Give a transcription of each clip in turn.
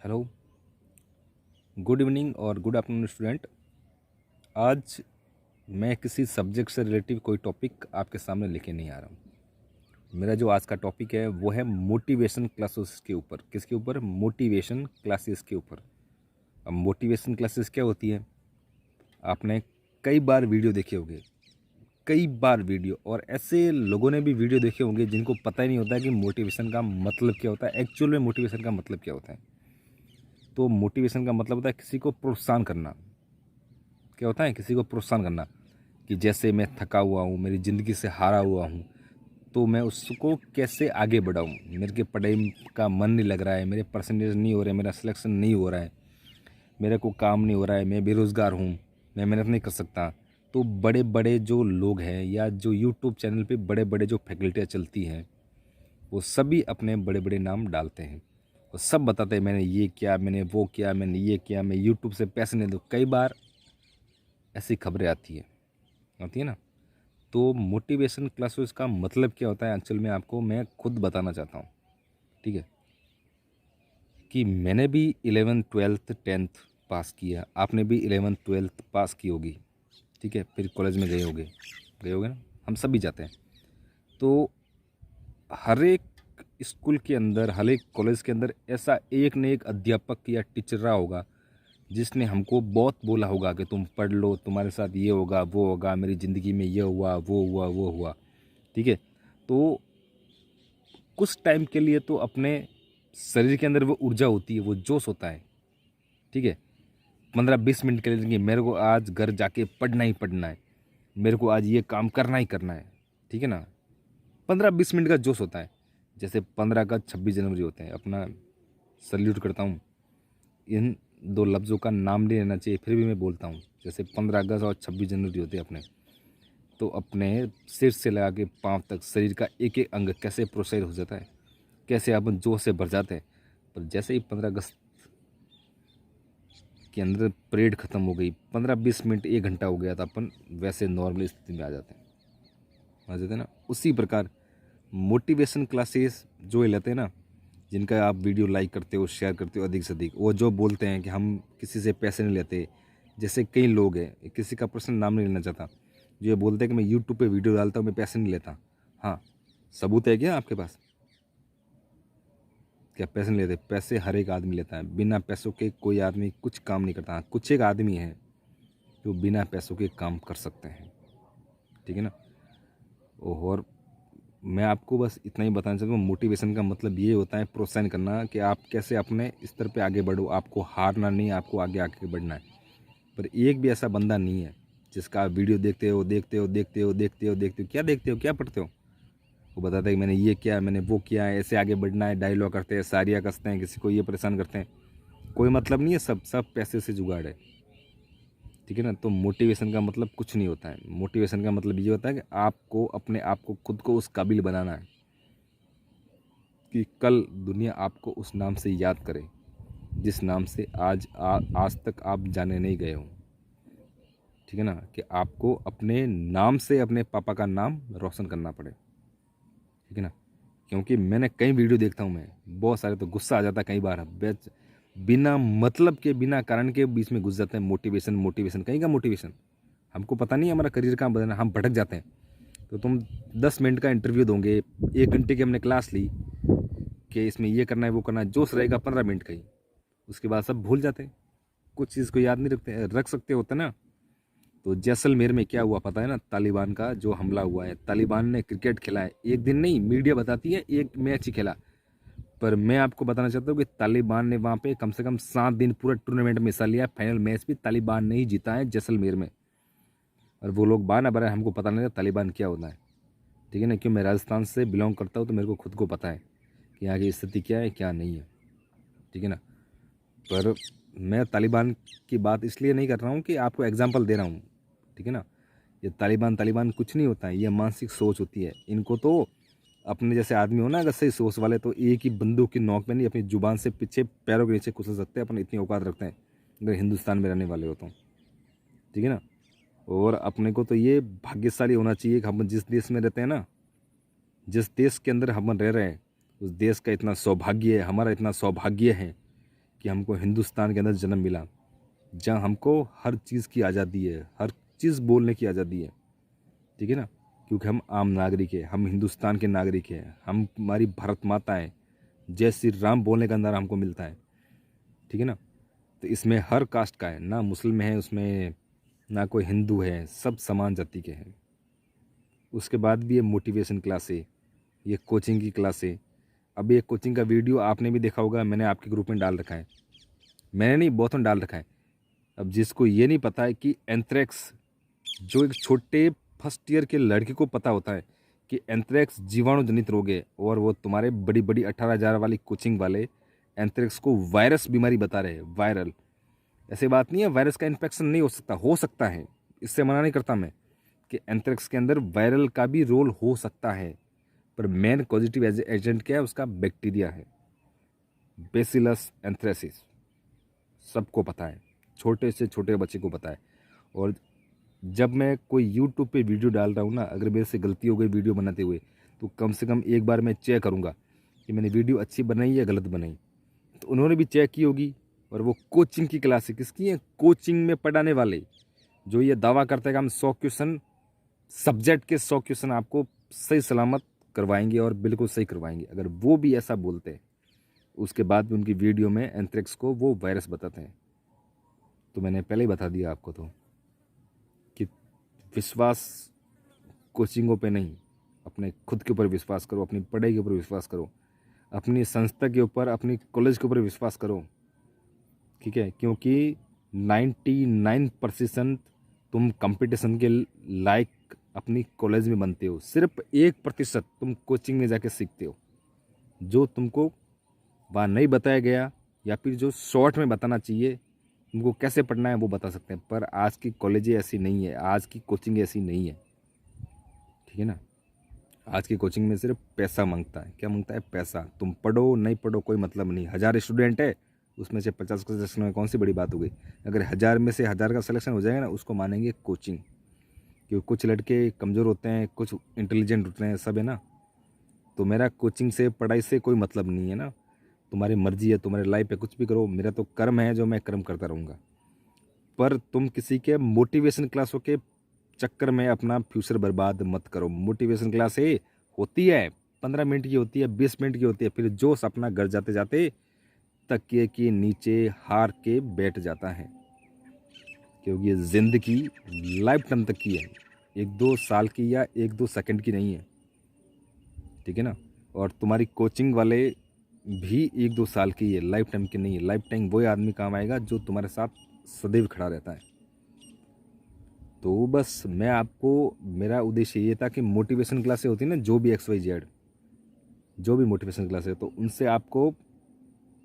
Hello, good evening और good afternoon student. आज मैं किसी सब्जेक्ट से रिलेटिव कोई टॉपिक आपके सामने लेके नहीं आ रहा हूँ। मेरा जो आज का टॉपिक है वो है मोटिवेशन क्लासेस के ऊपर। किसके ऊपर? मोटिवेशन क्लासेस के ऊपर। अब मोटिवेशन क्लासेस क्या होती है? आपने कई बार वीडियो देखे होंगे, कई बार वीडियो, और ऐसे लोगों ने भी वीडियो देखे होंगे जिनको पता ही नहीं होता है कि मोटिवेशन का मतलब क्या होता है। एक्चुअल में मोटिवेशन का मतलब क्या होता है? तो मोटिवेशन का मतलब होता है किसी को प्रोत्साहन करना। क्या होता है? किसी को प्रोत्साहन करना कि जैसे मैं थका हुआ हूँ, मेरी ज़िंदगी से हारा हुआ हूँ, तो मैं उसको कैसे आगे बढ़ाऊँ। मेरे के पढ़ाई का मन नहीं लग रहा है, मेरे परसेंटेज नहीं हो रहे, मेरा सिलेक्शन नहीं हो रहा है, मेरे को काम नहीं हो रहा है, मैं बेरोज़गार हूँ, मैं मेहनत नहीं कर सकता। तो बड़े बड़े जो लोग हैं या जो यूट्यूब चैनल पे बड़े बड़े जो फैकल्टियाँ चलती हैं, वो सभी अपने बड़े बड़े नाम डालते हैं और सब बताते हैं मैंने ये किया, मैंने वो किया, मैंने ये किया, मैं यूट्यूब से पैसे नहीं दूँ। कई बार ऐसी खबरें आती है ना। तो मोटिवेशन क्लासेस का मतलब क्या होता है एक्चुअल में आपको मैं खुद बताना चाहता हूँ। ठीक है, कि मैंने भी 11th 12th 10th पास किया, आपने भी 11th 12th पास की होगी। ठीक है, फिर कॉलेज में गए होगे ना, हम सब भी जाते हैं। तो हर एक स्कूल के अंदर, हर एक कॉलेज के अंदर ऐसा एक न एक अध्यापक या टीचर रहा होगा जिसने हमको बहुत बोला होगा कि तुम पढ़ लो, तुम्हारे साथ ये होगा वो होगा, मेरी ज़िंदगी में ये हुआ वो हुआ वो हुआ। ठीक है, तो कुछ टाइम के लिए तो अपने शरीर के अंदर वो ऊर्जा होती है, वो जोश होता है। ठीक है, 15-20 मिनट के लिए कि मेरे को आज घर जाके पढ़ना ही पढ़ना है, मेरे को आज ये काम करना ही करना है। ठीक है ना, 15-20 मिनट का जोश होता है। जैसे 15 अगस्त 26 जनवरी होते हैं, अपना सल्यूट करता हूँ। इन दो लफ्ज़ों का नाम नहीं लेना चाहिए, फिर भी मैं बोलता हूँ। जैसे 15 अगस्त और 26 जनवरी होते हैं अपने, तो अपने सिर से लगा के पाँव तक शरीर का एक एक अंग कैसे प्रोसेस हो जाता है, कैसे अपन जोश से भर जाते हैं। पर जैसे ही 15 अगस्त के अंदर परेड ख़त्म हो गई, 15-20 मिनट 1 घंटा हो गया था, अपन वैसे नॉर्मल स्थिति में आ जाते हैं ना। उसी प्रकार मोटिवेशन क्लासेस जो ये लेते हैं ना, जिनका आप वीडियो लाइक करते हो, शेयर करते हो अधिक से अधिक, वो जो बोलते हैं कि हम किसी से पैसे नहीं लेते। जैसे कई लोग हैं, किसी का पर्सनल नाम नहीं लेना चाहता, जो ये बोलते हैं कि मैं यूट्यूब पे वीडियो डालता हूँ, मैं पैसे नहीं लेता। हाँ, सबूत है क्या आपके पास? क्या पैसे नहीं लेते? पैसे हर एक आदमी लेता है, बिना पैसों के कोई आदमी कुछ काम नहीं करता। हाँ, कुछ एक आदमी है जो बिना पैसों के काम कर सकते हैं। ठीक है ना। और मैं आपको बस इतना ही बताना चाहता हूँ, मोटिवेशन का मतलब ये होता है प्रोत्साहन करना, कि आप कैसे अपने स्तर पे आगे बढ़ो। आपको हारना नहीं, आपको आगे आगे बढ़ना है। पर एक भी ऐसा बंदा नहीं है जिसका आप वीडियो देखते हो देखते हो देखते हो देखते हो देखते हो, क्या देखते हो, क्या पढ़ते हो, वो बताता है कि मैंने ये किया, मैंने वो किया है, ऐसे आगे बढ़ना है, डायलॉग करते हैं, सारियाँ कसते हैं, किसी को ये परेशान करते हैं। कोई मतलब नहीं है, सब सब पैसे से जुगाड़ है। ठीक है ना। तो मोटिवेशन का मतलब कुछ नहीं होता है। मोटिवेशन का मतलब ये होता है कि आपको अपने आप को, खुद को उस काबिल बनाना है कि कल दुनिया आपको उस नाम से याद करे जिस नाम से आज तक आप जाने नहीं गए हो। ठीक है ना, कि आपको अपने नाम से अपने पापा का नाम रोशन करना पड़े। ठीक है ना, क्योंकि मैंने कई वीडियो देखता हूँ, मैं बहुत सारे, तो गुस्सा आ जाता है कई बार। बिना मतलब के, बिना कारण के बीच में घुस जाते हैं। मोटिवेशन मोटिवेशन कहीं का मोटिवेशन, हमको पता नहीं है हमारा करियर कहाँ बदलना, हम भटक जाते हैं। तो तुम 10 मिनट का इंटरव्यू दोगे, 1 घंटे की हमने क्लास ली कि इसमें ये करना है वो करना है, जोश रहेगा 15 मिनट का ही, उसके बाद सब भूल जाते हैं। कुछ चीज़ को याद नहीं रखते, रख सकते होते ना। तो जैसलमेर में क्या हुआ पता है ना? तालिबान का जो हमला हुआ है, तालिबान ने क्रिकेट खेला है, एक दिन नहीं, मीडिया बताती है एक मैच ही खेला। पर मैं आपको बताना चाहता हूँ कि तालिबान ने वहाँ पे कम से कम 7 दिन पूरा टूर्नामेंट में हिस्सा लिया। फाइनल मैच भी तालिबान ने ही जीता है जैसलमेर में। और वो लोग बहाना बना, हमको पता नहीं था तालिबान क्या होता है। ठीक है ना, क्यों मैं राजस्थान से बिलोंग करता हूँ, तो मेरे को खुद को पता है कि यहाँ की स्थिति क्या है क्या नहीं है। ठीक है ना। पर मैं तालिबान की बात इसलिए नहीं कर रहा हूँ कि आपको एग्जाम्पल दे रहा हूँ। ठीक है ना, ये तालिबान तालिबान कुछ नहीं होता है, ये मानसिक सोच होती है। इनको तो अपने जैसे आदमी हो ना, अगर सही सोच वाले, तो एक ही बंदूक की नोक पे नहीं, अपनी जुबान से पीछे पैरों के नीचे कुचल सकते हैं। अपन इतनी औकात रखते हैं अगर हिंदुस्तान में रहने वाले हो तो। ठीक है ना। और अपने को तो ये भाग्यशाली होना चाहिए कि हम जिस देश में रहते हैं ना, जिस देश के अंदर हम रह रहे हैं, उस देश का इतना सौभाग्य है, हमारा इतना सौभाग्य है कि हमको हिंदुस्तान के अंदर जन्म मिला, जहाँ हमको हर चीज़ की आज़ादी है, हर चीज़ बोलने की आज़ादी है, ठीक है ना, क्योंकि हम आम नागरिक हैं, हम हिंदुस्तान के नागरिक हैं, हम हमारी भारत माता है, जय श्री राम बोलने का अंदर हमको मिलता है, ठीक है ना। तो इसमें हर कास्ट का है, ना मुस्लिम है उसमें, ना कोई हिंदू है, सब समान जाति के हैं। उसके बाद भी ये मोटिवेशन क्लास है, ये कोचिंग की क्लास है। अब ये कोचिंग का वीडियो आपने भी देखा होगा, मैंने आपके ग्रुप में डाल रखा है, मैंने नहीं बहुतों ने डाल रखा है। अब जिसको ये नहीं पता है कि एंथ्रेक्स, जो एक छोटे फर्स्ट ईयर के लड़के को पता होता है कि एंथ्रेक्स जीवाणु जनित रोग है, और वो तुम्हारे बड़ी बड़ी 18,000 वाली कोचिंग वाले एंथ्रेक्स को वायरस बीमारी बता रहे हैं, वायरल। ऐसी बात नहीं है, वायरस का इन्फेक्शन नहीं हो सकता है, इससे मना नहीं करता मैं कि एंथ्रेक्स के अंदर वायरल का भी रोल हो सकता है, पर मेन पॉजिटिव एजेंट क्या है, उसका बैक्टीरिया है, बेसिलस एंथ्रेसिस। सबको पता है, छोटे से छोटे बच्चे को पता है। और जब मैं कोई यूट्यूब पे वीडियो डाल रहा हूँ ना, अगर मेरे से गलती हो गई वीडियो बनाते हुए, तो कम से कम एक बार मैं चेक करूँगा कि मैंने वीडियो अच्छी बनाई या गलत बनाई। तो उन्होंने भी चेक की होगी। और वो कोचिंग की क्लास है, किसकी है, कोचिंग में पढ़ाने वाले, जो ये दावा करते हैं कि हम 100 क्वेश्चन, सब्जेक्ट के 100 क्वेश्चन आपको सही सलामत करवाएंगे और बिल्कुल सही करवाएंगे, अगर वो भी ऐसा बोलते हैं, उसके बाद भी उनकी वीडियो में एंथ्रेक्स को वो वायरस बताते हैं। तो मैंने पहले ही बता दिया आपको तो कि विश्वास कोचिंगों पे नहीं, अपने खुद के ऊपर विश्वास करो, अपनी पढ़ाई के ऊपर विश्वास करो, अपनी संस्था के ऊपर, अपनी कॉलेज के ऊपर विश्वास करो, ठीक है। क्योंकि 99% तुम कंपटीशन के लायक अपनी कॉलेज में बनते हो, सिर्फ 1% तुम कोचिंग में जाके सीखते हो, जो तुमको वहाँ नहीं बताया गया, या फिर जो शॉर्ट में बताना चाहिए तुमको कैसे पढ़ना है वो बता सकते हैं। पर आज की कॉलेजें ऐसी नहीं है, आज की कोचिंग ऐसी नहीं है, ठीक है ना। आज की कोचिंग में सिर्फ पैसा मांगता है, क्या मांगता है, पैसा। तुम पढ़ो नहीं पढ़ो कोई मतलब नहीं, 1000 स्टूडेंट है, उसमें से 50 का सिलेक्शन में कौन सी बड़ी बात हो गई। अगर 1000 में से 1000 का सिलेक्शन हो जाएगा ना, उसको मानेंगे कोचिंग। क्योंकि कुछ लड़के कमज़ोर होते हैं, कुछ इंटेलिजेंट होते हैं, सब है ना। तो मेरा कोचिंग से, पढ़ाई से कोई मतलब नहीं है ना, तुम्हारी मर्जी है, तुम्हारी लाइफ है, कुछ भी करो, मेरा तो कर्म है जो मैं कर्म करता रहूँगा। पर तुम किसी के मोटिवेशन क्लासों के चक्कर में अपना फ्यूचर बर्बाद मत करो। मोटिवेशन क्लास होती है 15 मिनट की, होती है 20 मिनट की होती है, फिर जोश अपना घर जाते जाते तकिए के नीचे हार के बैठ जाता है। क्योंकि ये ज़िंदगी लाइफ टाइम तक की है, 1-2 साल की या 1-2 सेकंड की नहीं है, ठीक है ना। और तुम्हारी कोचिंग वाले भी 1-2 साल की है, लाइफ टाइम की नहीं है। लाइफ टाइम वही आदमी काम आएगा जो तुम्हारे साथ सदैव खड़ा रहता है। तो बस मैं आपको, मेरा उद्देश्य ये था कि मोटिवेशन क्लासें होती है ना, जो भी XYZ, जो भी मोटिवेशन क्लास है, तो उनसे आपको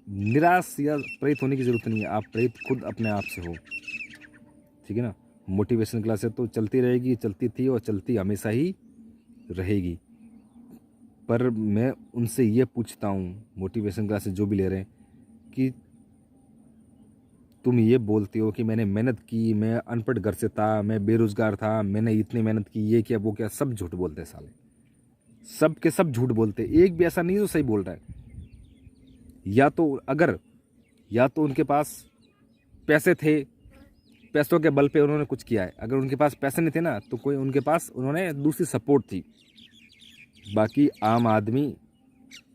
निराश या प्रेरित होने की ज़रूरत नहीं है, आप प्रेरित खुद अपने आप से हो, ठीक है ना। मोटिवेशन क्लासें तो चलती रहेगी, चलती थी और चलती हमेशा ही रहेगी। पर मैं उनसे ये पूछता हूँ, मोटिवेशन क्लासेस जो भी ले रहे हैं, कि तुम ये बोलते हो कि मैंने मेहनत की, मैं अनपढ़ घर से था, मैं बेरोज़गार था, मैंने इतनी मेहनत की, ये क्या वो क्या, सब झूठ बोलते हैं साले, सब के सब झूठ बोलते हैं, एक भी ऐसा नहीं जो सही बोल रहा है। या तो उनके पास पैसे थे, पैसों के बल पे उन्होंने कुछ किया है, अगर उनके पास पैसे नहीं थे ना, तो कोई उनके पास, उन्होंने दूसरी सपोर्ट थी। बाकी आम आदमी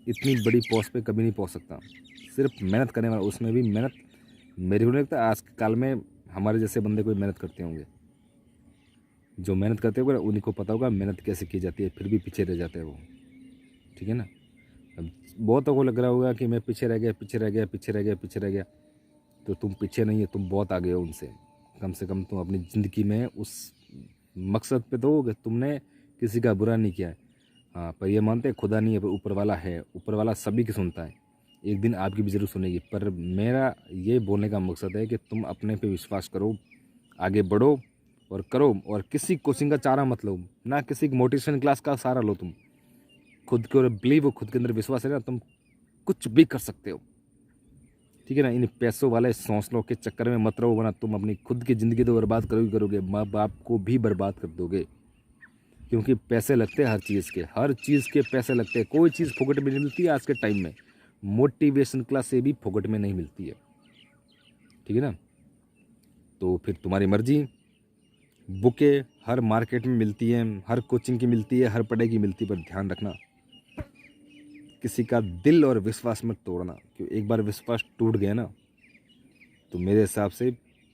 इतनी बड़ी पोस्ट पे कभी नहीं पहुंच सकता, सिर्फ मेहनत करने वाला, उसमें भी मेहनत, मेरे को नहीं लगता आज के काल में हमारे जैसे बंदे कोई मेहनत करते होंगे। जो मेहनत करते होंगे उन्हीं को पता होगा मेहनत कैसे की जाती है, फिर भी पीछे रह जाते हैं वो, ठीक है ना। अब बहुतों को लग रहा होगा कि मैं पीछे रह गया, पीछे रह गया, पीछे रह गया, पीछे रह गया, तो तुम पीछे नहीं है, तुम बहुत आगे हो उनसे। कम से कम तुम अपनी ज़िंदगी में उस मकसद पे तो कि तुमने किसी का बुरा नहीं किया है। हाँ, पर ये मानते हैं खुदा नहीं है, पर ऊपर वाला है, ऊपर वाला सभी की सुनता है, एक दिन आपकी भी ज़रूर सुनेगी। पर मेरा ये बोलने का मकसद है कि तुम अपने पे विश्वास करो, आगे बढ़ो और करो, और किसी कोचिंग का चारा मत लो, ना किसी मोटिवेशन क्लास का सहारा लो। तुम खुद के बिलीव हो, खुद के अंदर विश्वास है ना, तुम कुछ भी कर सकते हो, ठीक है ना। इन पैसों वाले हौसलों के चक्कर में मत रहो, वरना तुम अपनी खुद की ज़िंदगी तो बर्बाद करोगे, माँ बाप को भी बर्बाद कर दोगे। क्योंकि पैसे लगते हैं हर चीज़ के पैसे लगते हैं, कोई चीज़ फोकट में नहीं मिलती है आज के टाइम में। मोटिवेशन क्लास से भी फोकट में नहीं मिलती है, ठीक है ना। तो फिर तुम्हारी मर्जी। बुकें हर मार्केट में मिलती हैं, हर कोचिंग की मिलती है, हर पढ़ाई की मिलती है, पर ध्यान रखना किसी का दिल और विश्वास मत तोड़ना, क्योंकि एक बार विश्वास टूट गया ना तो मेरे हिसाब से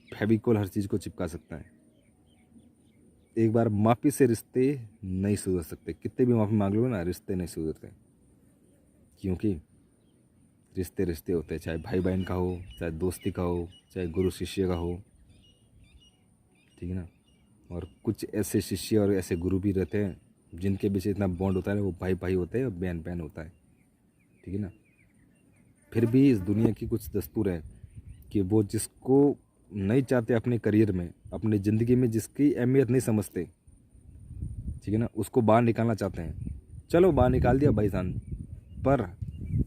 फेविकोल हर चीज़ को चिपका सकता है। एक बार माफ़ी से रिश्ते नहीं सुधर सकते, कितने भी माफ़ी मांग लो ना, रिश्ते नहीं सुधरते, क्योंकि रिश्ते रिश्ते होते हैं, चाहे भाई बहन का हो, चाहे दोस्ती का हो, चाहे गुरु शिष्य का हो, ठीक है ना। और कुछ ऐसे शिष्य और ऐसे गुरु भी रहते हैं जिनके बीच इतना बॉन्ड होता है, वो भाई भाई होते हैं और बहन बहन होता है, ठीक है ना। फिर भी इस दुनिया की कुछ दस्तूर है कि वो जिसको नहीं चाहते अपने करियर में, अपनी ज़िंदगी में जिसकी अहमियत नहीं समझते, ठीक है ना, उसको बाहर निकालना चाहते हैं। चलो बाहर निकाल दिया भाईजान, पर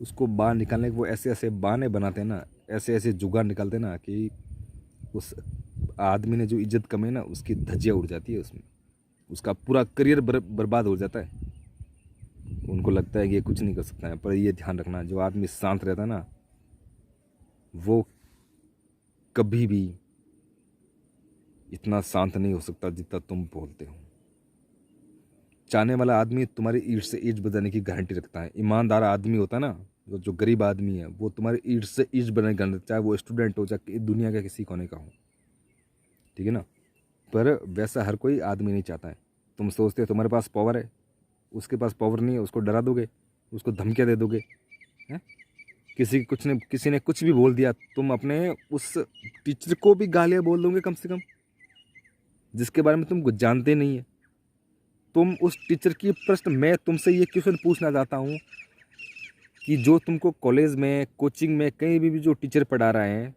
उसको बाहर निकालने के वो ऐसे ऐसे बहाने बनाते हैं ना, ऐसे ऐसे जुगाड़ निकालते हैं ना कि उस आदमी ने जो इज्जत कमाई ना उसकी धज्जियाँ उड़ जाती है, उसमें उसका पूरा करियर बर्बाद हो जाता है। उनको लगता है कि ये कुछ नहीं कर सकता है, पर ये ध्यान रखना, जो आदमी शांत रहता है ना वो कभी भी इतना शांत नहीं हो सकता जितना तुम बोलते हो। चाहने वाला आदमी तुम्हारी ईंट से ईंट बजाने की गारंटी रखता है। ईमानदार आदमी होता है ना, जो गरीब आदमी है, वो तुम्हारी ईंट से ईंट बनाने की गारंटी, चाहे वो स्टूडेंट हो, चाहे दुनिया के किसी कोने का हो, ठीक है ना। पर वैसा हर कोई आदमी नहीं चाहता है। तुम सोचते हो तुम्हारे पास पावर है, उसके पास पावर नहीं है, उसको डरा दोगे, उसको धमकियाँ दे दोगे, हैं? किसी ने कुछ भी बोल दिया, तुम अपने उस टीचर को भी गालियाँ बोल दोगे कम से कम, जिसके बारे में तुम कुछ जानते नहीं है। तुम उस टीचर की प्रश्न, मैं तुमसे ये क्वेश्चन पूछना चाहता हूँ कि जो तुमको कॉलेज में, कोचिंग में, कहीं भी जो टीचर पढ़ा रहे हैं,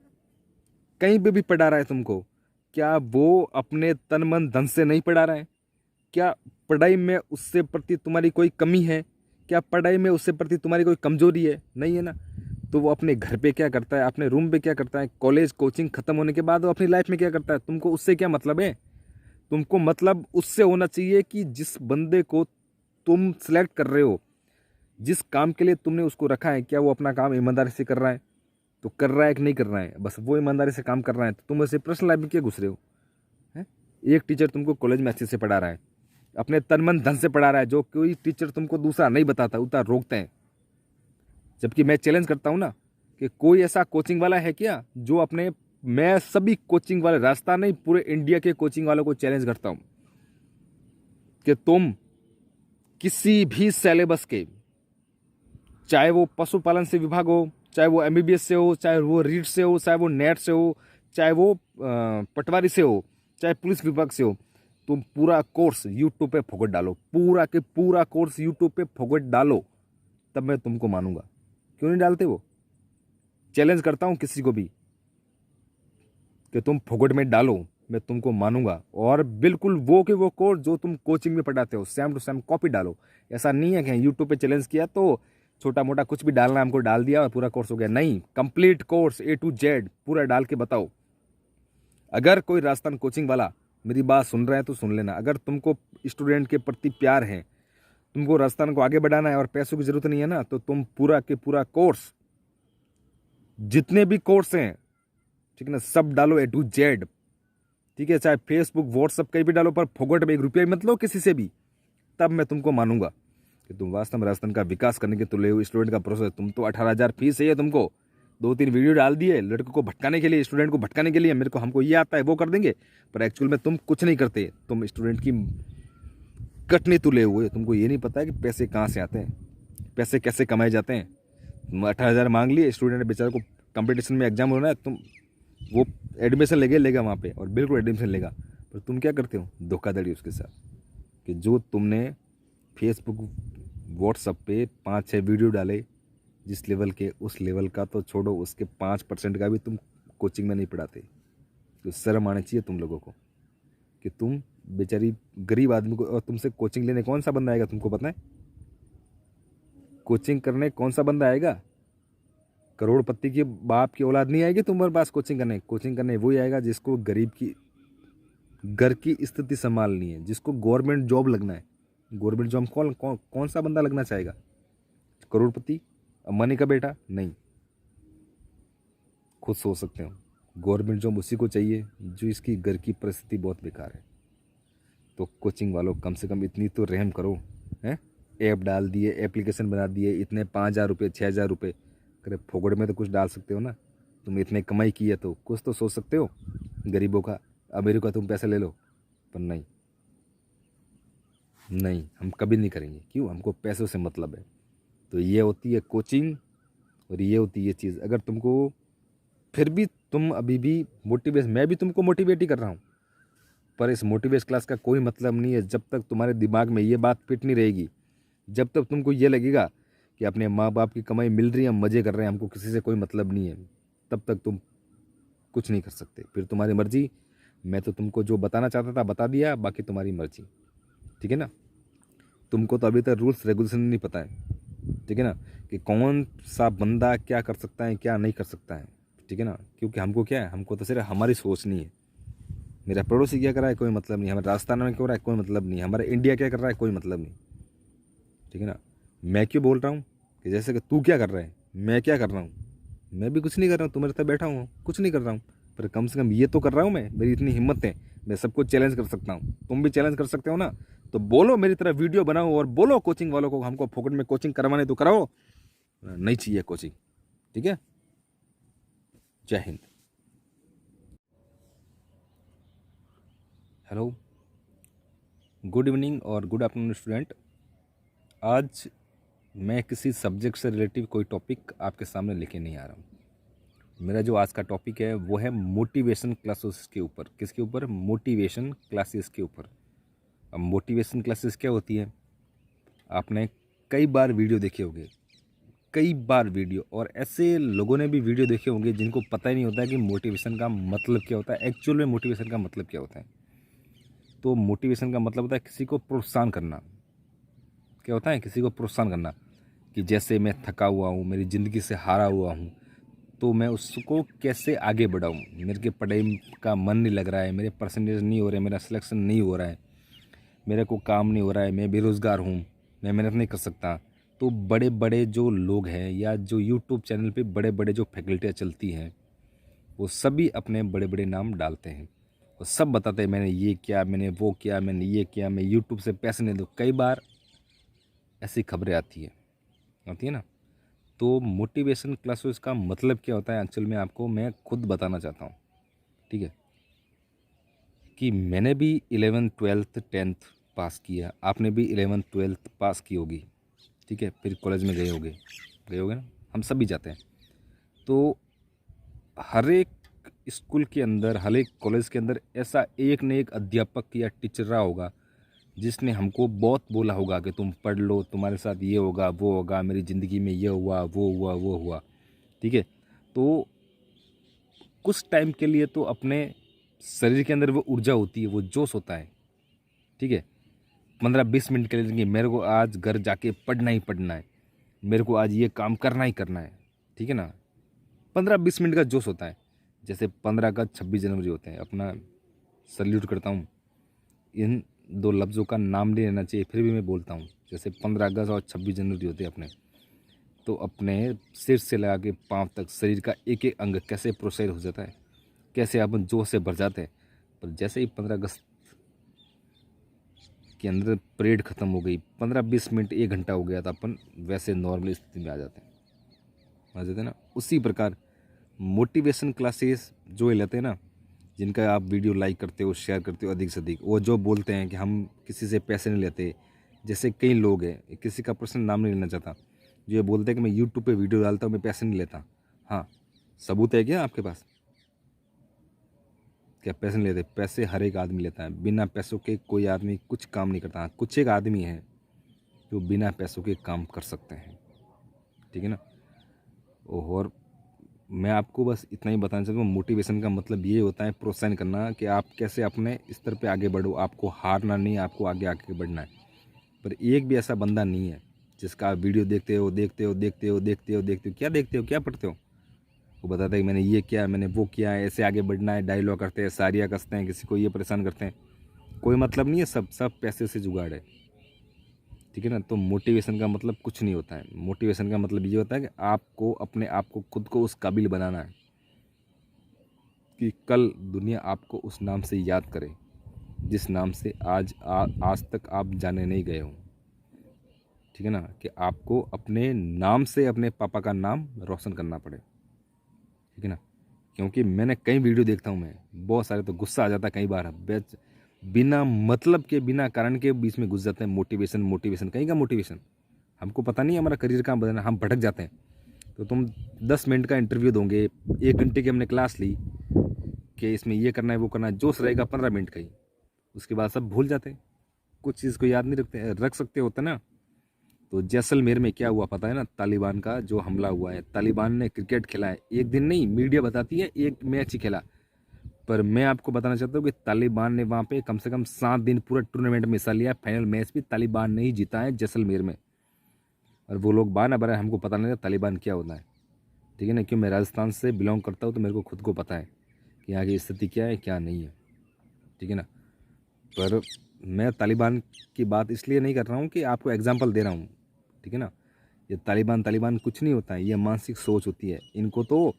कहीं भी पढ़ा रहा है तुमको, क्या वो अपने तन मन धन से नहीं पढ़ा रहा है? क्या पढ़ाई में उससे प्रति तुम्हारी कोई कमी है? क्या पढ़ाई में उससे प्रति तुम्हारी कोई कमजोरी है? नहीं है ना। तो वो अपने घर पे क्या करता है, अपने रूम पे क्या करता है, कॉलेज कोचिंग खत्म होने के बाद वो अपनी लाइफ में क्या करता है, तुमको उससे क्या मतलब है? तुमको मतलब उससे होना चाहिए कि जिस बंदे को तुम सिलेक्ट कर रहे हो, जिस काम के लिए तुमने उसको रखा है, क्या वो अपना काम ईमानदारी से कर रहा है? तो कर रहा है कि नहीं कर रहा है? बस वो ईमानदारी से काम कर रहा है तो तुम ऐसे पर्सनल लाइफ में क्या घुस रहे हो, हैं? एक टीचर तुमको कॉलेज में अच्छे से पढ़ा रहा है, अपने तन मन धन से पढ़ा रहा है, जो कोई टीचर तुमको दूसरा नहीं बताता, उतना रोकते हैं। जबकि मैं चैलेंज करता हूँ ना कि कोई ऐसा कोचिंग वाला है क्या जो अपने, मैं सभी कोचिंग वाले, राजस्थान नहीं पूरे इंडिया के कोचिंग वालों को चैलेंज करता हूँ कि तुम किसी भी सिलेबस के, चाहे वो पशुपालन से विभाग हो, चाहे वो एमबीबीएस से हो, चाहे वो रीट से हो, चाहे वो नेट से हो, चाहे वो पटवारी से हो, चाहे पुलिस विभाग से हो, तुम पूरा कोर्स यूट्यूब पे फोकट डालो, पूरा के पूरा कोर्स यूट्यूब पे फोकट डालो, तब मैं तुमको मानूंगा। क्यों नहीं डालते? वो चैलेंज करता हूं किसी को भी कि तुम फोकट में डालो, मैं तुमको मानूंगा। और बिल्कुल वो के वो कोर्स जो तुम कोचिंग में पढ़ाते हो, सेम टू सेम कॉपी डालो। ऐसा नहीं है कि यूट्यूब पे चैलेंज किया तो छोटा मोटा कुछ भी डालना हमको डाल दिया और पूरा कोर्स हो गया। नहीं, complete course A to Z पूरा डाल के बताओ। अगर कोई राजस्थान कोचिंग वाला मेरी बात सुन रहा है तो सुन लेना, अगर तुमको स्टूडेंट के प्रति प्यार है, तुमको राजस्थान को आगे बढ़ाना है और पैसों की जरूरत नहीं है ना, तो तुम पूरा के पूरा कोर्स, जितने भी कोर्स हैं, ठीक है ना, सब डालो A to Z, ठीक है। चाहे फेसबुक व्हाट्सअप कहीं भी डालो, पर फोकट में 1 रुपया मत लो किसी से भी, तब मैं तुमको मानूंगा कि तुम वास्तव में राजस्थान का विकास करने के तुले हो। स्टूडेंट का प्रोसेस, तुम तो 18,000 फीस है, तुमको 2-3 वीडियो डाल दिए लड़कों को भटकाने के लिए, स्टूडेंट को भटकाने के लिए, मेरे को हमको ये आता है वो कर देंगे, पर एक्चुअल में तुम कुछ नहीं करते। तुम स्टूडेंट की कटनी तुले हुए, तुमको ये नहीं पता है कि पैसे कहाँ से आते हैं, पैसे कैसे कमाए जाते हैं। तुम 18,000 मांग लिए, स्टूडेंट बेचारे को कंपटीशन में एग्जाम होना है, तुम वो एडमिशन लेगा वहाँ पे, और बिल्कुल एडमिशन लेगा, पर तुम क्या करते हो? धोखाधड़ी उसके साथ। कि जो तुमने फेसबुक व्हाट्सअप पे 5-6 वीडियो डाले जिस लेवल के, उस लेवल का तो छोड़ो, उसके 5% का भी तुम कोचिंग में नहीं पढ़ाते। तो शर्म आनी चाहिए तुम लोगों को कि तुम बेचारी गरीब आदमी को, और तुमसे कोचिंग लेने कौन सा बंदा आएगा? तुमको पता है कोचिंग करने कौन सा बंदा आएगा? करोड़पति के बाप की औलाद नहीं आएगी तुम्हारे पास कोचिंग करने। कोचिंग करने वही आएगा जिसको गरीब की घर की स्थिति संभालनी है, जिसको गवर्नमेंट जॉब लगना है। गवर्नमेंट जॉब कौन सा बंदा लगना चाहेगा? करोड़पति, अंबानी का बेटा? नहीं। खुद सोच सकते हो। गवर्नमेंट जॉब उसी को चाहिए जो इसकी घर की परिस्थिति बहुत बेकार है। तो कोचिंग वालों कम से कम इतनी तो रहम करो, हैं? ऐप डाल दिए, एप्लीकेशन बना दिए, इतने 5,000 रुपये 6,000 रुपये, अरे फोकट में तो कुछ डाल सकते हो ना। तुम इतने कमाई की है तो कुछ तो सोच सकते हो गरीबों का। अमीरों का तुम पैसे ले लो, पर नहीं नहीं, हम कभी नहीं करेंगे। क्यों? हमको पैसों से मतलब है। तो ये होती है कोचिंग और ये होती है ये चीज़। अगर तुमको फिर भी तुम अभी भी मोटिवेशन, मैं भी तुमको मोटिवेट ही कर रहा हूँ, पर इस मोटिवेशन क्लास का कोई मतलब नहीं है जब तक तुम्हारे दिमाग में ये बात फिट नहीं रहेगी। जब तक तुमको ये लगेगा कि अपने माँ बाप की कमाई मिल रही है, हम मज़े कर रहे हैं, हमको किसी से कोई मतलब नहीं है, तब तक तुम कुछ नहीं कर सकते। फिर तुम्हारी मर्जी। मैं तो तुमको जो बताना चाहता था बता दिया, बाकी तुम्हारी मर्जी। ठीक है ना? तुमको तो अभी तक रूल्स रेगुलेशन नहीं पता है, ठीक है ना, कि कौन सा बंदा क्या कर सकता है क्या नहीं कर सकता है, ठीक है ना। क्योंकि हमको क्या है, हमको तो सिर्फ हमारी सोचनी है। मेरा पड़ोसी क्या कर रहा है कोई मतलब नहीं, हमारे राजस्थान में क्या हो रहा है कोई मतलब नहीं, हमारा इंडिया क्या कर रहा है कोई मतलब नहीं, ठीक है ना। मैं क्यों बोल रहा हूँ कि जैसे कि तू क्या कर रहा है, मैं क्या कर रहा हूँ, मैं भी कुछ नहीं कर रहा हूँ, तुम्हारे साथ बैठा हूँ कुछ नहीं कर रहा हूँ, पर कम से कम ये तो कर रहा हूँ मैं। मेरी इतनी हिम्मत है, मैं सबको चैलेंज कर सकता हूँ, तुम भी चैलेंज कर सकते हो ना। तो बोलो मेरी तरह वीडियो बनाओ और बोलो कोचिंग वालों को हमको फोकट में कोचिंग करवाने तो कराओ, नहीं चाहिए कोचिंग। ठीक है, जय हिंद। हेलो, गुड इवनिंग और गुड आफ्टरनून स्टूडेंट। आज मैं किसी सब्जेक्ट से रिलेटिव कोई टॉपिक आपके सामने लेके नहीं आ रहा हूँ। मेरा जो आज का टॉपिक है वो है मोटिवेशन क्लासेस के ऊपर। किसके ऊपर? मोटिवेशन क्लासेस के ऊपर। अब मोटिवेशन क्लासेस क्या होती है? आपने कई बार वीडियो देखे होंगे, कई बार वीडियो, और ऐसे लोगों ने भी वीडियो देखे होंगे जिनको पता ही नहीं होता है कि मोटिवेशन का मतलब क्या होता है। एक्चुअल में मोटिवेशन का मतलब क्या होता है? तो मोटिवेशन का मतलब होता है किसी को प्रोत्साहन करना। क्या होता है? किसी को प्रोत्साहन करना, कि जैसे मैं थका हुआ हूँ, मेरी ज़िंदगी से हारा हुआ हूँ, तो मैं उसको कैसे आगे बढ़ाऊँ। मेरे के पढ़ाई का मन नहीं लग रहा है, मेरे परसेंटेज नहीं हो रहे, मेरा सिलेक्शन नहीं हो रहा है, मेरे को काम नहीं हो रहा है, मैं बेरोज़गार हूँ, मैं मेहनत नहीं कर सकता। तो बड़े बड़े जो लोग हैं या जो यूट्यूब चैनल पे बड़े बड़े जो फैकल्टियाँ चलती हैं, वो सभी अपने बड़े बड़े नाम डालते हैं और सब बताते हैं मैंने ये किया, मैंने वो किया, मैंने ये किया, मैं यूट्यूब से पैसे नहीं दूँ। कई बार ऐसी खबरें आती है ना। तो मोटिवेशन क्लासेस का मतलब क्या होता है एक्चुअल में आपको मैं खुद बताना चाहता हूँ। ठीक है, कि मैंने भी 11th 12th 10th पास किया, आपने भी 11th 12th पास की होगी, ठीक है, फिर कॉलेज में गए होगे ना, हम सभी जाते हैं। तो हर एक स्कूल के अंदर, हर एक कॉलेज के अंदर ऐसा एक न एक अध्यापक या टीचर रहा होगा जिसने हमको बहुत बोला होगा कि तुम पढ़ लो, तुम्हारे साथ ये होगा वो होगा, मेरी ज़िंदगी में ये हुआ वो हुआ वो हुआ। ठीक है, तो कुछ टाइम के लिए तो अपने शरीर के अंदर वो ऊर्जा होती है, वो जोश होता है। ठीक है, 15-20 मिनट के लिए लेंगे, मेरे को आज घर जाके पढ़ना ही पढ़ना है, मेरे को आज ये काम करना ही करना है। ठीक है ना, 15-20 मिनट का जोश होता है। जैसे 15 अगस्त 26 जनवरी होते हैं, अपना सल्यूट करता हूँ। इन दो लफ्ज़ों का नाम नहीं लेना चाहिए, फिर भी मैं बोलता हूँ। जैसे 15 अगस्त और 26 जनवरी होते हैं अपने, तो अपने सिर से लगा के पाँव तक शरीर का एक एक अंग कैसे प्रोसेस हो जाता है, कैसे अपन जोश से भर जाते हैं। पर जैसे ही 15 अगस्त के अंदर परेड ख़त्म हो गई, 15-20 मिनट 1 घंटा हो गया था, अपन वैसे नॉर्मल स्थिति में आ जाते हैं ना। उसी प्रकार मोटिवेशन क्लासेस जो ये लेते हैं ना, जिनका आप वीडियो लाइक करते हो, शेयर करते हो अधिक से अधिक, वो जो बोलते हैं कि हम किसी से पैसे नहीं लेते, जैसे कई लोग हैं, किसी का पर्सनल नाम नहीं लेना चाहता, जो ये बोलते हैं कि मैं यूट्यूब पे वीडियो डालता हूँ, मैं पैसे नहीं लेता। हाँ, सबूत है क्या आपके पास? क्या पैसे नहीं लेते? पैसे हर एक आदमी लेता है, बिना पैसों के कोई आदमी कुछ काम नहीं करता। कुछ एक आदमी है जो बिना पैसों के काम कर सकते हैं, ठीक है ना। और मैं आपको बस इतना ही बताना चाहता हूँ, मोटिवेशन का मतलब ये होता है प्रोत्साहन करना, कि आप कैसे अपने स्तर पे आगे बढ़ो, आपको हारना नहीं, आपको आगे आगे बढ़ना है। पर एक भी ऐसा बंदा नहीं है जिसका आप वीडियो देखते हो देखते हो देखते हो देखते हो देखते हो, क्या देखते हो क्या पढ़ते हो, वो बताता है कि मैंने ये किया, मैंने वो किया है, ऐसे आगे बढ़ना है, डायलॉग करते हैं, सारियाँ कसते हैं, किसी को ये परेशान करते हैं। कोई मतलब नहीं है, सब सब पैसे से जुगाड़ है, ठीक है ना। तो मोटिवेशन का मतलब कुछ नहीं होता है। मोटिवेशन का मतलब ये होता है कि आपको अपने आप को खुद को उस काबिल बनाना है कि कल दुनिया आपको उस नाम से याद करे जिस नाम से आज तक आप जाने नहीं गए हो। ठीक है ना, कि आपको अपने नाम से अपने पापा का नाम रोशन करना पड़े। ठीक है ना, क्योंकि मैंने कई वीडियो देखता हूँ, मैं बहुत सारे, तो गुस्सा आ जाता है कई बार। बिना मतलब के, बिना कारण के बीच में घुस जाते हैं। मोटिवेशन मोटिवेशन, कहीं का मोटिवेशन? हमको पता नहीं हमारा करियर कहाँ बदलना, हम भटक जाते हैं। तो तुम 10 मिनट का इंटरव्यू दोगे, 1 घंटे की हमने क्लास ली कि इसमें ये करना है वो करना है, जोश रहेगा 15 मिनट का ही, उसके बाद सब भूल जाते हैं। कुछ चीज़ को याद नहीं रख सकते होता ना। तो जैसलमेर में क्या हुआ पता है ना? तालिबान का जो हमला हुआ है, तालिबान ने क्रिकेट खेला है, एक दिन नहीं, मीडिया बताती है एक मैच ही खेला। पर मैं आपको बताना चाहता हूँ कि तालिबान ने वहाँ पे कम से कम 7 दिन पूरा टूर्नामेंट में हिस्सा लिया। फाइनल मैच भी तालिबान ने ही जीता है जैसलमेर में। और वो लोग बाना बरा, हमको पता नहीं था तालिबान क्या होता है। ठीक है ना, क्यों मैं राजस्थान से बिलोंग करता हूँ तो मेरे को खुद को पता है कि यहाँ की स्थिति क्या है क्या नहीं है। ठीक है ना, पर मैं तालिबान की बात इसलिए नहीं कर रहा हूँ कि आपको एग्जाम्पल दे रहा हूँ। ठीक है ना, ये तालिबान कुछ नहीं होता है, ये मानसिक सोच होती है। इनको तो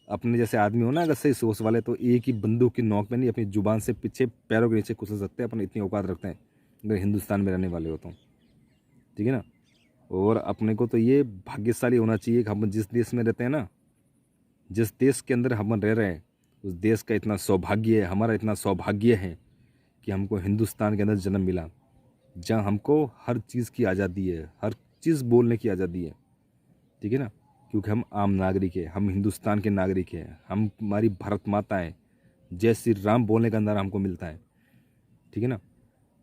अपने जैसे आदमी हो ना, अगर सही सोच वाले, तो एक ही बंदूक की नोक में नहीं, अपनी जुबान से पीछे पैरों के नीचे कुचल सकते हैं। अपने इतनी औकात रखते हैं अगर हिंदुस्तान में रहने वाले हो तो। ठीक है ना, और अपने को तो ये भाग्यशाली होना चाहिए कि हम जिस देश में रहते हैं ना, जिस देश के अंदर हम रह रहे हैं, उस देश का इतना सौभाग्य है, हमारा इतना सौभाग्य है कि हमको हिंदुस्तान के अंदर जन्म मिला, जहाँ हमको हर चीज़ की आज़ादी है, हर चीज़ बोलने की आज़ादी है। ठीक है ना, क्योंकि हम आम नागरिक हैं, हम हिंदुस्तान के नागरिक हैं, हम हमारी भारत माता है, जय श्री राम बोलने का अंदर हमको मिलता है। ठीक है ना,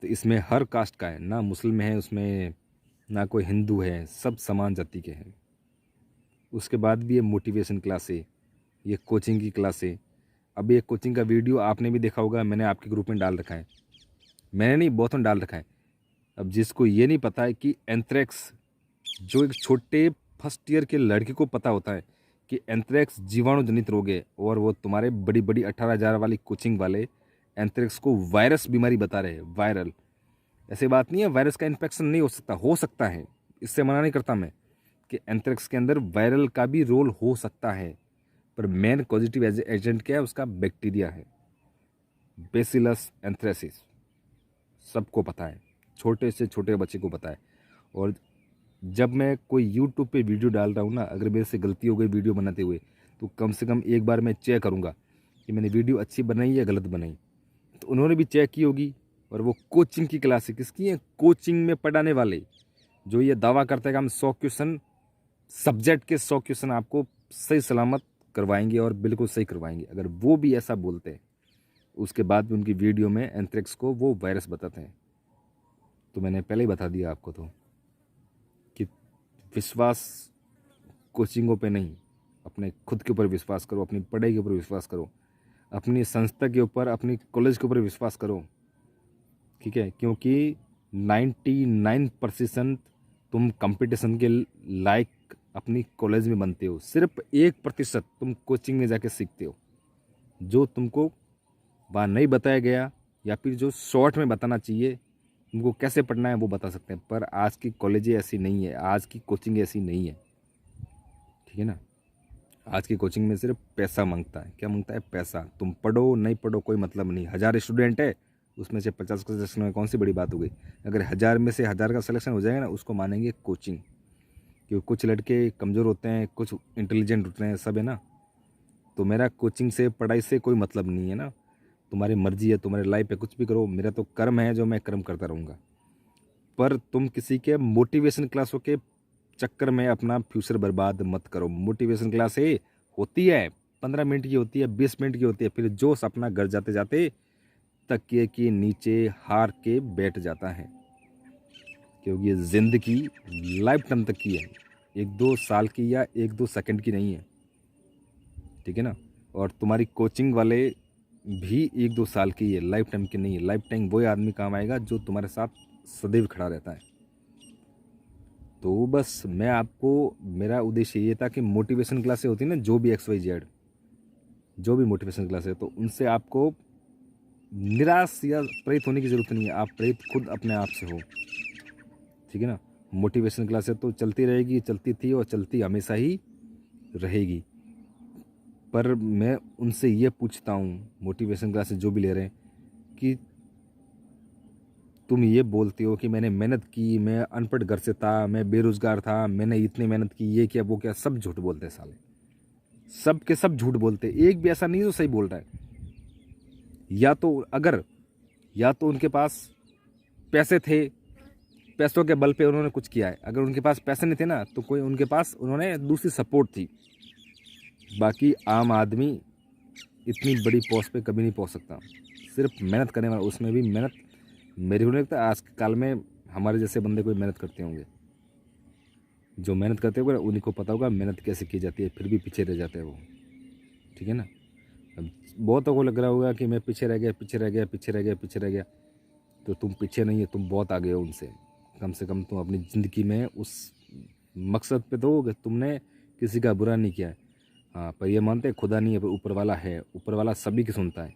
तो इसमें हर कास्ट का है, ना मुस्लिम है उसमें, ना कोई हिंदू है, सब समान जाति के हैं। उसके बाद भी ये मोटिवेशन क्लासें, ये कोचिंग की क्लासें। अब ये कोचिंग का वीडियो आपने भी देखा होगा, मैंने आपके ग्रुप में डाल रखा है, मैंने नहीं, बहुतों ने डाल रखा है। अब जिसको ये नहीं पता है कि एंथ्रेक्स, जो एक छोटे फर्स्ट ईयर के लड़के को पता होता है कि एंथ्रेक्स जीवाणु जनित रोग है, और वो तुम्हारे बड़ी बड़ी 18,000 वाली कोचिंग वाले एंथ्रेक्स को वायरस बीमारी बता रहे हैं। वायरल, ऐसी बात नहीं है वायरस का इन्फेक्शन नहीं हो सकता है, इससे मना नहीं करता मैं कि एंथ्रेक्स के अंदर वायरल का भी रोल हो सकता है। पर मेन पॉजिटिव एजेंट क्या है? उसका बैक्टीरिया है, बेसिलस एंथ्रेसिस। सबको पता है, छोटे से छोटे बच्चे को पता है। और जब मैं कोई यूट्यूब पे वीडियो डाल रहा हूँ ना, अगर मेरे से गलती हो गई वीडियो बनाते हुए, तो कम से कम एक बार मैं चेक करूँगा कि मैंने वीडियो अच्छी बनाई या गलत बनाई। तो उन्होंने भी चेक की होगी। और वो कोचिंग की क्लास किसकी है? कोचिंग में पढ़ाने वाले, जो ये दावा करते हैं कि हम 100 क्वेश्चन, सब्जेक्ट के 100 क्वेश्चन आपको सही सलामत करवाएंगे और बिल्कुल सही करवाएंगे, अगर वो भी ऐसा बोलते हैं, उसके बाद भी उनकी वीडियो में एंथ्रेक्स को वो वायरस बताते हैं। तो मैंने पहले ही बता दिया आपको तो कि विश्वास कोचिंगों पे नहीं, अपने खुद के ऊपर विश्वास करो, अपनी पढ़ाई के ऊपर विश्वास करो, अपनी संस्था के ऊपर, अपनी कॉलेज के ऊपर विश्वास करो। ठीक है, क्योंकि 99% तुम कंपटीशन के लायक अपनी कॉलेज में बनते हो, सिर्फ 1% तुम कोचिंग में जाके सीखते हो, जो तुमको वहाँ नहीं बताया गया, या फिर जो शॉर्ट में बताना चाहिए तुमको कैसे पढ़ना है वो बता सकते हैं। पर आज की कॉलेजें ऐसी नहीं है, आज की कोचिंग ऐसी नहीं है। ठीक है ना, आज की कोचिंग में सिर्फ पैसा मांगता है। क्या मांगता है? पैसा। तुम पढ़ो नहीं पढ़ो कोई मतलब नहीं। 1000 स्टूडेंट है, उसमें से 50 का सिलेक्शन में कौन सी बड़ी बात हो गई? अगर 1000 में से 1000 का सिलेक्शन हो जाएगा ना, उसको मानेंगे कोचिंग। क्योंकि कुछ लड़के कमज़ोर होते हैं, कुछ इंटेलिजेंट होते हैं, सब है ना। तो मेरा कोचिंग से, पढ़ाई से कोई मतलब नहीं है ना। तुम्हारी मर्जी है, तुम्हारी लाइफ है, कुछ भी करो, मेरा तो कर्म है जो मैं कर्म करता रहूँगा। पर तुम किसी के मोटिवेशन क्लासों के चक्कर में अपना फ्यूचर बर्बाद मत करो। मोटिवेशन क्लास होती है 15 मिनट की, होती है 20 मिनट की होती है, फिर जोश अपना घर जाते जाते तकिए के नीचे हार के बैठ जाता है। क्योंकि ये ज़िंदगी लाइफ टाइम तक की है, 1-2 साल की या 1-2 सेकंड की नहीं है। ठीक है ना, और तुम्हारी कोचिंग वाले भी 1-2 साल की है, लाइफ टाइम की नहीं है। लाइफ टाइम वही आदमी काम आएगा जो तुम्हारे साथ सदैव खड़ा रहता है। तो बस मैं आपको, मेरा उद्देश्य ये था कि मोटिवेशन क्लासें होती है ना, जो भी XYZ, जो भी मोटिवेशन क्लास है, तो उनसे आपको निराश या प्रेरित होने की ज़रूरत नहीं है। आप प्रेरित खुद अपने आप से हो। ठीक है ना, मोटिवेशन क्लासें तो चलती रहेगी, चलती थी और चलती हमेशा ही रहेगी। पर मैं उनसे ये पूछता हूँ, मोटिवेशन क्लासेस जो भी ले रहे हैं, कि तुम ये बोलते हो कि मैंने मेहनत की, मैं अनपढ़ घर से था, मैं बेरोजगार था, मैंने इतनी मेहनत की, ये क्या वो क्या, सब झूठ बोलते हैं साले। सब के सब झूठ बोलते हैं, एक भी ऐसा नहीं जो सही बोल रहा है। या तो उनके पास पैसे थे, पैसों के बल पे उन्होंने कुछ किया है। अगर उनके पास पैसे नहीं थे ना, तो कोई उनके पास उन्होंने दूसरी सपोर्ट थी। बाकी आम आदमी इतनी बड़ी पोस्ट पे कभी नहीं पहुंच सकता। सिर्फ मेहनत करने वाला, उसमें भी मेहनत, मेरे को नहीं लगता आज के काल में हमारे जैसे बंदे कोई मेहनत करते होंगे। जो मेहनत करते होंगे उन्हीं को पता होगा मेहनत कैसे की जाती है, फिर भी पीछे रह जाते हैं वो। ठीक है ना। अब बहुतों को लग रहा होगा कि मैं पीछे रह गया, पीछे रह गया, पीछे रह गया, पीछे रह गया। तो तुम पीछे नहीं है, तुम बहुत आगे हो उनसे। कम से कम तुम अपनी ज़िंदगी में उस मकसद पे तो हो कि तुमने किसी का बुरा नहीं किया है। हाँ, पर ये मानते हैं खुदा नहीं है, पर ऊपर वाला है। ऊपर वाला सभी की सुनता है,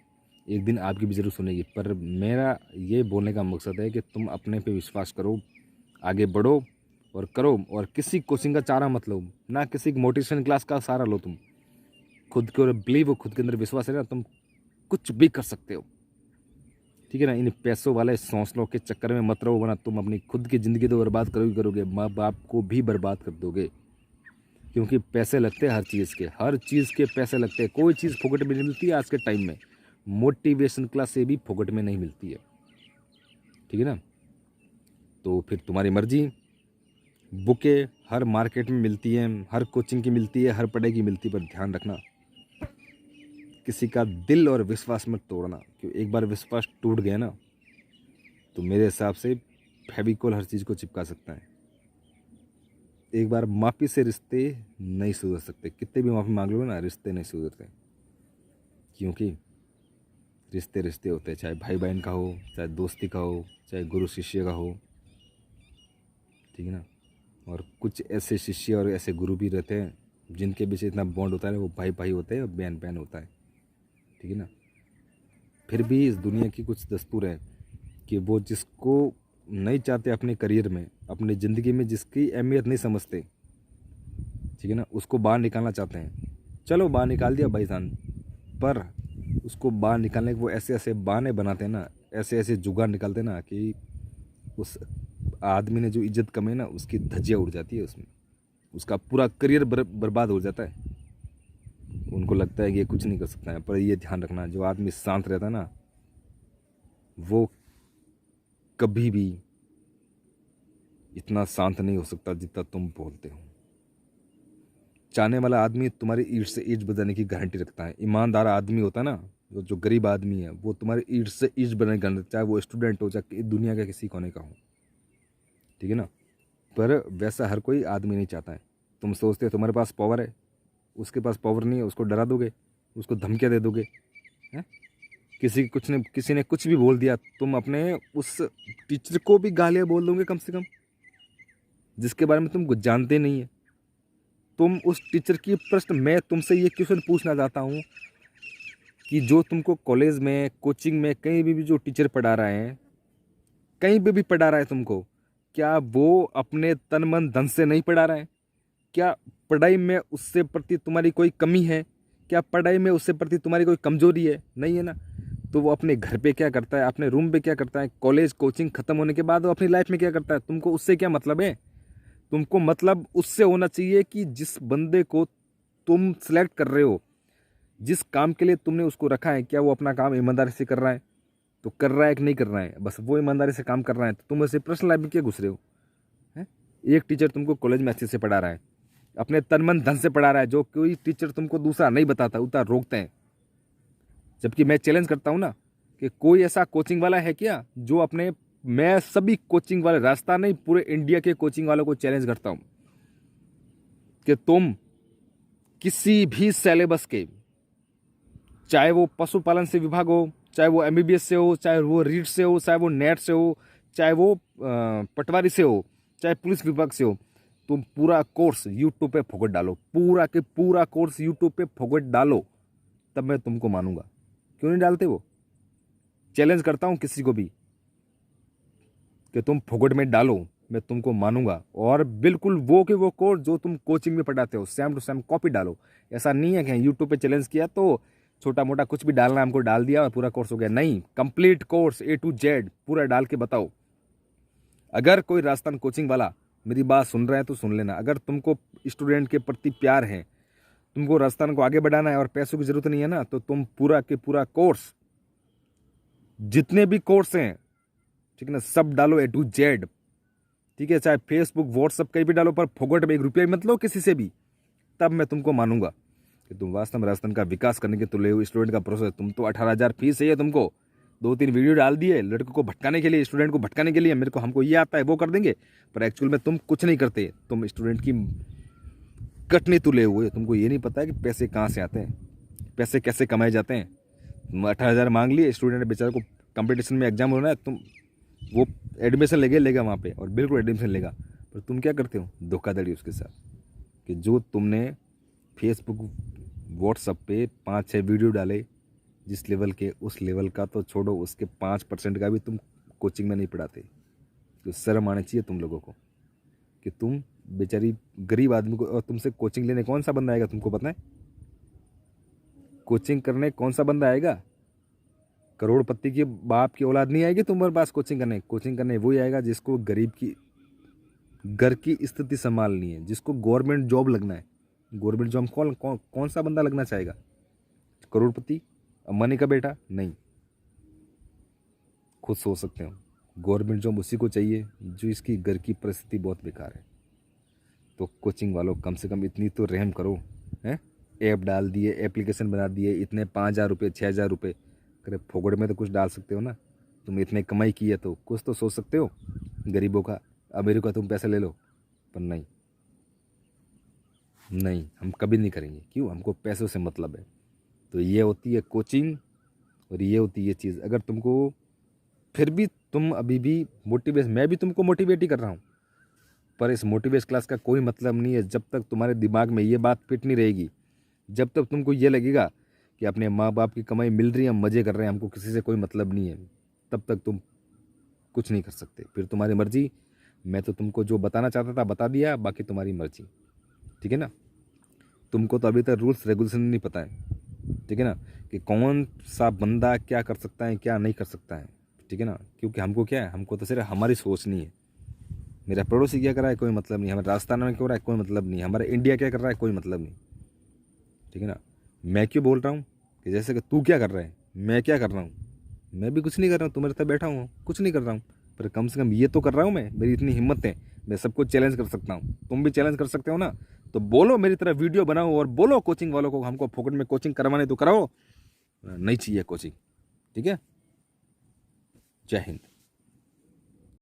एक दिन आपकी भी ज़रूर सुनेगी। पर मेरा ये बोलने का मकसद है कि तुम अपने पे विश्वास करो, आगे बढ़ो और करो, और किसी कोचिंग का चारा मत लो, ना किसी मोटिवेशन क्लास का सहारा लो। तुम खुद के और बिलीव हो, खुद के अंदर विश्वास है ना, तुम कुछ भी कर सकते हो। ठीक है ना। इन पैसों वाले हौसलों के चक्कर में मत रहो, वरना तुम अपनी खुद की ज़िंदगी तो बर्बाद करोगे, माँ बाप को भी बर्बाद कर दोगे। क्योंकि पैसे लगते हैं हर चीज़ के पैसे लगते हैं। कोई चीज़ फोकट में नहीं मिलती है आज के टाइम में। मोटिवेशन क्लास से भी फोकट में नहीं मिलती है। ठीक है ना। तो फिर तुम्हारी मर्जी। बुकें हर मार्केट में मिलती हैं, हर कोचिंग की मिलती है, हर पढ़ाई की मिलती है, पर ध्यान रखना किसी का दिल और विश्वास मत तोड़ना। क्यों, एक बार विश्वास टूट गया ना, तो मेरे हिसाब से फेविकोल हर चीज़ को चिपका सकता है। एक बार माफ़ी से रिश्ते नहीं सुधर सकते। कितने भी माफ़ी मांग लो ना, रिश्ते नहीं सुधरते। क्योंकि रिश्ते रिश्ते होते हैं, चाहे भाई बहन का हो, चाहे दोस्ती का हो, चाहे गुरु शिष्य का हो। ठीक है ना। और कुछ ऐसे शिष्य और ऐसे गुरु भी रहते हैं जिनके बीच इतना बॉन्ड होता है, वो भाई भाई होते हैं और बहन बहन होता है। ठीक है ना। फिर भी इस दुनिया की कुछ दस्तूर है कि वो जिसको नहीं चाहते अपने करियर में, अपनी ज़िंदगी में, जिसकी अहमियत नहीं समझते, ठीक है ना, उसको बाहर निकालना चाहते हैं। चलो बाहर निकाल दिया भाई साहब, पर उसको बाहर निकालने के वो ऐसे ऐसे बहाने बनाते हैं ना, ऐसे ऐसे जुगाड़ निकालते हैं ना, कि उस आदमी ने जो इज्जत कमाई ना, उसकी धज्जियाँ उड़ जाती है उसमें। उसका पूरा करियर बर्बाद हो जाता है। उनको लगता है कि ये कुछ नहीं कर सकता है। पर ये ध्यान रखना, जो आदमी शांत रहता है ना, वो कभी भी इतना शांत नहीं हो सकता जितना तुम बोलते हो। चाहने वाला आदमी तुम्हारी ईंट से ईंट बजाने की गारंटी रखता है। ईमानदार आदमी होता है ना, जो गरीब आदमी है, वो तुम्हारी ईंट से ईंट बनाने की गारंटी, चाहे वो स्टूडेंट हो, चाहे दुनिया के किसी कोने का हो। ठीक है ना। पर वैसा हर कोई आदमी नहीं चाहता है। तुम सोचते हो तुम्हारे पास पावर है, उसके पास पावर नहीं है, उसको डरा दोगे, उसको धमकियाँ दे दोगे। हैं, किसी ने कुछ भी बोल दिया, तुम अपने उस टीचर को भी गालियाँ बोल दोगे कम से कम, जिसके बारे में तुम कुछ जानते नहीं है। तुम उस टीचर की प्रश्न, मैं तुमसे ये क्वेश्चन पूछना चाहता हूँ कि जो तुमको कॉलेज में, कोचिंग में, कहीं भी जो टीचर पढ़ा रहा है, कहीं पे भी पढ़ा रहा है तुमको, क्या वो अपने तन मन धन से नहीं पढ़ा रहा है? क्या पढ़ाई में उससे प्रति तुम्हारी कोई कमी है? क्या पढ़ाई में उससे प्रति तुम्हारी कोई कमजोरी है? नहीं है ना। तो वो अपने घर पे क्या करता है, अपने रूम पे क्या करता है, कॉलेज कोचिंग खत्म होने के बाद वो अपनी लाइफ में क्या करता है, तुमको उससे क्या मतलब है? तुमको मतलब उससे होना चाहिए कि जिस बंदे को तुम सेलेक्ट कर रहे हो, जिस काम के लिए तुमने उसको रखा है, क्या वो अपना काम ईमानदारी से कर रहा है? तो कर रहा है कि नहीं कर रहा है? बस वो ईमानदारी से काम कर रहा है, तो तुम ऐसे पर्सनल लाइफ में क्या घुस रहे हो? हैं? एक टीचर तुमको कॉलेज में अच्छे से पढ़ा रहा है, अपने तन मन धन से पढ़ा रहा है, जो कोई टीचर तुमको दूसरा नहीं बताता, उतना रोकते हैं। जबकि मैं चैलेंज करता हूँ ना, कि कोई ऐसा कोचिंग वाला है क्या जो अपने, मैं सभी कोचिंग वाले, राजस्थान नहीं पूरे इंडिया के कोचिंग वालों को चैलेंज करता हूँ कि तुम किसी भी सिलेबस के, चाहे वो पशुपालन से विभाग हो, चाहे वो एमबीबीएस से हो, चाहे वो रीट से हो, चाहे वो नेट से हो, चाहे वो पटवारी से हो, चाहे पुलिस विभाग से हो, तुम पूरा कोर्स यूट्यूब पे फोकट डालो, पूरा के पूरा कोर्स यूट्यूब पे फोकट डालो, तब मैं तुमको मानूंगा। क्यों नहीं डालते? वो चैलेंज करता हूं किसी को भी कि तुम फोकट में डालो, मैं तुमको मानूंगा। और बिल्कुल वो के वो कोर्स जो तुम कोचिंग में पढ़ाते हो सेम टू सेम कॉपी डालो। ऐसा नहीं है कि यूट्यूब पे चैलेंज किया तो छोटा मोटा कुछ भी डालना हमको डाल दिया और पूरा कोर्स हो गया। नहीं, complete course A to Z पूरा डाल के बताओ। अगर कोई राजस्थान कोचिंग वाला मेरी बात सुन रहा है तो सुन लेना। अगर तुमको स्टूडेंट के प्रति प्यार है, तुमको राजस्थान को आगे बढ़ाना है और पैसों की जरूरत नहीं है ना, तो तुम पूरा के पूरा कोर्स, जितने भी कोर्स हैं, ठीक है ना, सब डालो A to Z। ठीक है, चाहे फेसबुक व्हाट्सअप कहीं भी डालो, पर फोगट में 1 रुपया भी मत लो किसी से भी, तब मैं तुमको मानूंगा कि तुम वास्तव में राजस्थान का विकास करने के तुले हो। स्टूडेंट का प्रोसेस, तुम तो 18,000 फीस है तुमको, 2-3 वीडियो डाल दिए लड़कों को भटकाने के लिए, स्टूडेंट को भटकाने के लिए, मेरे को हमको ये आता है वो कर देंगे, पर एक्चुअल में तुम कुछ नहीं करते। तुम स्टूडेंट की कटनी तुले हुए। तुमको ये नहीं पता है कि पैसे कहाँ से आते हैं, पैसे कैसे कमाए जाते हैं। तुम 18,000 मांग लिए, स्टूडेंट बेचारे को कंपटीशन में एग्जाम होना है, तुम वो एडमिशन लेगा वहाँ पे, और बिल्कुल एडमिशन लेगा, पर तुम क्या करते हो, धोखाधड़ी उसके साथ। कि जो तुमने फेसबुक व्हाट्सअप पे 5-6 वीडियो डाले जिस लेवल के, उस लेवल का तो छोड़ो, उसके 5% का भी तुम कोचिंग में नहीं पढ़ाते। तो शर्म आनी चाहिए तुम लोगों को कि तुम बेचारी गरीब आदमी को, और तुमसे कोचिंग लेने कौन सा बंदा आएगा, तुमको पता है? कोचिंग करने कौन सा बंदा आएगा? करोड़पति के बाप की औलाद नहीं आएगी तुम्हारे पास कोचिंग करने वही आएगा जिसको गरीब की घर की स्थिति संभालनी है, जिसको गवर्नमेंट जॉब लगना है। गवर्नमेंट जॉब कौन सा बंदा लगना चाहेगा? करोड़पति, अंबानी का बेटा? नहीं। खुद सोच सकते हो, गवर्नमेंट जॉब उसी को चाहिए जो इसकी घर की परिस्थिति बहुत बेकार है। तो कोचिंग वालों कम से कम इतनी तो रहम करो, हैं? ऐप डाल दिए, एप्लीकेशन बना दिए, इतने 5,000 रुपये 6,000 रुपये, अरे फोगड़ में तो कुछ डाल सकते हो ना। तुम इतने कमाई की है तो कुछ तो सोच सकते हो गरीबों का। अमीरों का तुम पैसे ले लो, पर नहीं, हम कभी नहीं करेंगे। क्यों? हमको पैसों से मतलब है। तो ये होती है कोचिंग और ये होती है चीज़। अगर तुमको फिर भी तुम अभी भी मैं भी तुमको मोटिवेट ही कर रहा हूँ, पर इस मोटिवेशन क्लास का कोई मतलब नहीं है जब तक तुम्हारे दिमाग में ये बात फिट नहीं रहेगी। जब तक तुमको ये लगेगा कि अपने माँ बाप की कमाई मिल रही है, हम मज़े कर रहे हैं, हमको किसी से कोई मतलब नहीं है, तब तक तुम कुछ नहीं कर सकते। फिर तुम्हारी मर्जी। मैं तो तुमको जो बताना चाहता था बता दिया, बाकी तुम्हारी मर्जी। ठीक है ना? तुमको तो अभी तक रूल्स रेगुलेशन नहीं पता है, ठीक है ना, कि कौन सा बंदा क्या कर सकता है क्या नहीं कर सकता है। ठीक है ना? क्योंकि हमको क्या है, हमको तो सिर्फ हमारी सोचनी है। मेरा पड़ोसी क्या कर रहा है कोई मतलब नहीं, हमारे राजस्थान में क्या हो रहा है कोई मतलब नहीं, हमारा इंडिया क्या कर रहा है कोई मतलब नहीं। ठीक है ना? मैं क्यों बोल रहा हूँ कि जैसे कि तू क्या कर रहा है, मैं क्या कर रहा हूँ? मैं भी कुछ नहीं कर रहा हूँ, तुम्हारे साथ बैठा हूँ, कुछ नहीं कर रहा हूँ, पर कम से कम ये तो कर रहा हूँ मैं। मेरी इतनी हिम्मत है, मैं सबको चैलेंज कर सकता हूँ। तुम भी चैलेंज कर सकते हो ना? तो बोलो, मेरी तरह वीडियो बनाओ और बोलो कोचिंग वालों को, हमको फोकट में कोचिंग करवाने तो कराओ, नहीं चाहिए कोचिंग। ठीक है? जय हिंद।